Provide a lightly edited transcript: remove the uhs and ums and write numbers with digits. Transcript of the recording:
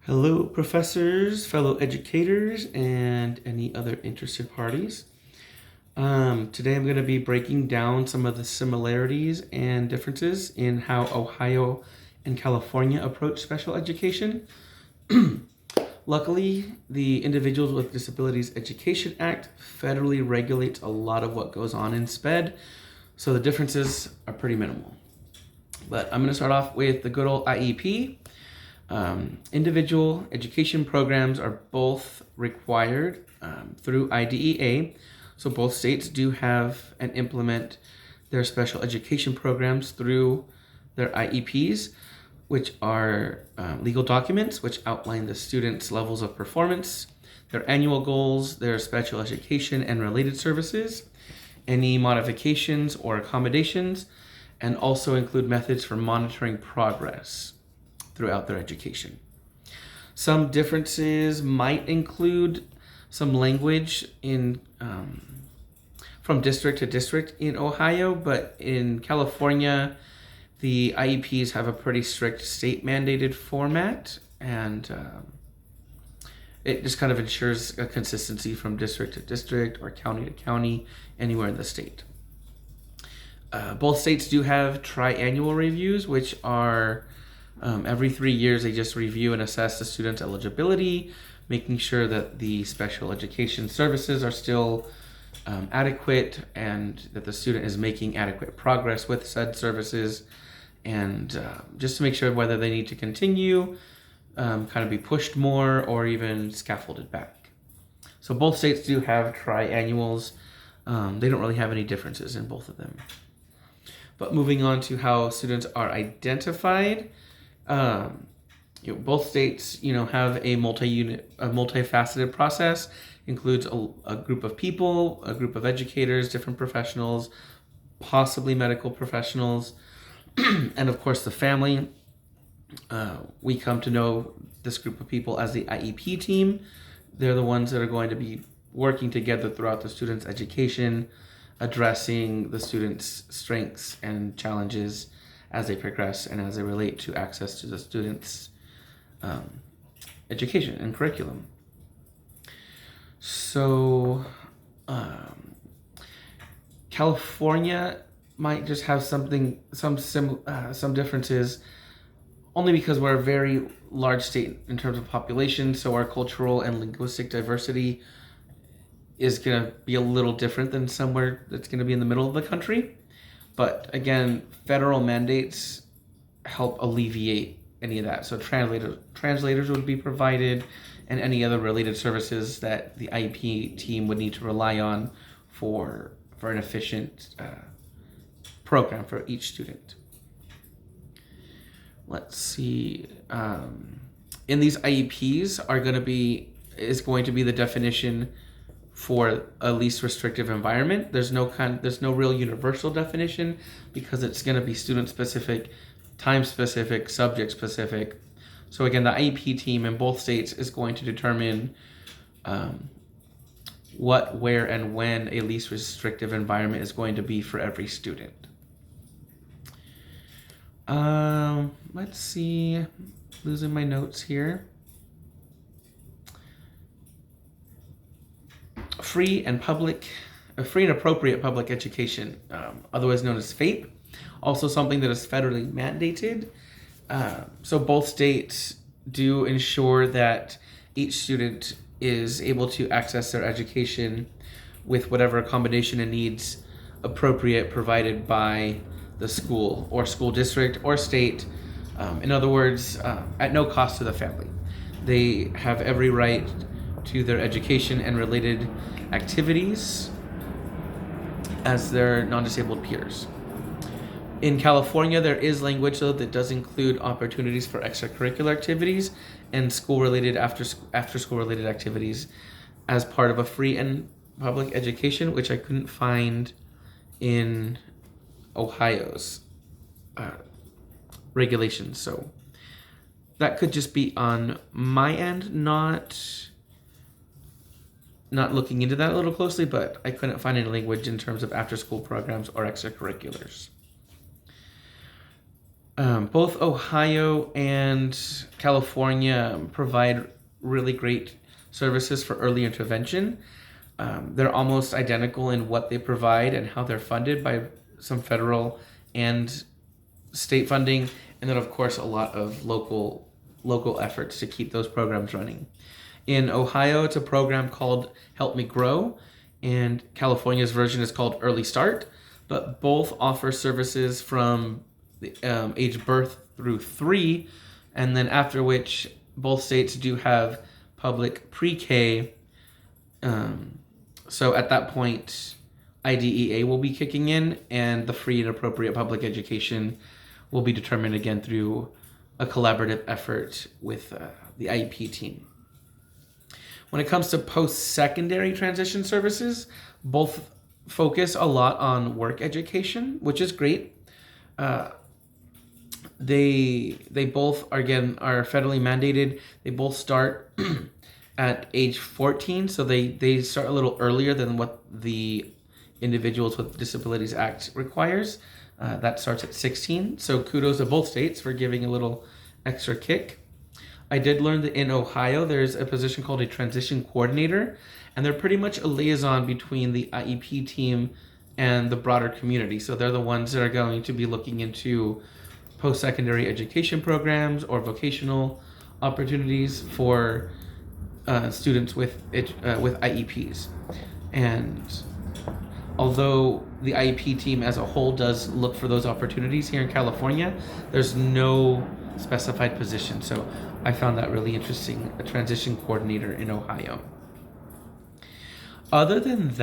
Hello, professors, fellow educators, and any other interested parties. Today I'm going to be breaking down some of the similarities and differences in how Ohio and California approach special education. Luckily, the Individuals with Disabilities Education Act federally regulates a lot of what goes on in SPED, so the differences are pretty minimal. But I'm going to start off with the good old IEP. Individual education programs are both required through IDEA. So both states do have and implement their special education programs through their IEPs, which are legal documents which outline the students' levels of performance, their annual goals, their special education and related services, any modifications or accommodations, and also include methods for monitoring progress throughout their education. Some differences might include some language in from district to district in Ohio, but in California, the IEPs have a pretty strict state mandated format, and it just kind of ensures a consistency from district to district or county to county, anywhere in the state. Both states do have triannual reviews, which are every 3 years, they just review and assess the student's eligibility, making sure that the special education services are still adequate and that the student is making adequate progress with said services, and just to make sure whether they need to continue, kind of be pushed more, or even scaffolded back. So both states do have triannuals. They don't really have any differences in both of them. But moving on to how students are identified, both states, have a multifaceted process. Includes a group of people, a group of educators, different professionals, possibly medical professionals, and of course the family. We come to know this group of people as the IEP team. They're the ones that are going to be working together throughout the student's education, addressing the student's strengths and challenges as they progress and as they relate to access to the student's education and curriculum. So, California might just have some differences, only because we're a very large state in terms of population. So our cultural and linguistic diversity is going to be a little different than somewhere that's going to be in the middle of the country. But again, federal mandates help alleviate any of that. So translators would be provided, and any other related services that the IEP team would need to rely on for an efficient program for each student. Let's see. In these IEPs is going to be the definition for a least restrictive environment. There's no real universal definition, because it's going to be student specific, time specific, subject specific. So again, the IEP team in both states is going to determine what, where, and when a least restrictive environment is going to be for every student. Let's see, losing my notes here. Free and appropriate public education, otherwise known as FAPE, also something that is federally mandated. So both states do ensure that each student is able to access their education with whatever accommodation and needs appropriate provided by the school or school district or state. In other words, at no cost to the family. They have every right to their education and related activities as their non-disabled peers. In California, there is language, though, that does include opportunities for extracurricular activities and school-related after-school-related activities as part of a free and public education, which I couldn't find in Ohio's regulations. So that could just be on my end, not looking into that a little closely, but I couldn't find any language in terms of after-school programs or extracurriculars. Both Ohio and California provide really great services for early intervention. They're almost identical in what they provide and how they're funded by some federal and state funding, and then of course a lot of local efforts to keep those programs running. In Ohio, it's a program called Help Me Grow, and California's version is called Early Start, but both offer services from age birth through 3, and then after which both states do have public pre-K. So at that point, IDEA will be kicking in, and the free and appropriate public education will be determined again through a collaborative effort with the IEP team. When it comes to post-secondary transition services, both focus a lot on work education, which is great. They both again are federally mandated. They both start at age 14, so they start a little earlier than what the Individuals with Disabilities Act requires. That starts at 16. So kudos to both states for giving a little extra kick. I did learn that in Ohio, there's a position called a transition coordinator, and they're pretty much a liaison between the IEP team and the broader community. So they're the ones that are going to be looking into post-secondary education programs or vocational opportunities for students with IEPs. And although the IEP team as a whole does look for those opportunities here in California, there's no specified position. So I found that really interesting, a transition coordinator in Ohio. Other than that,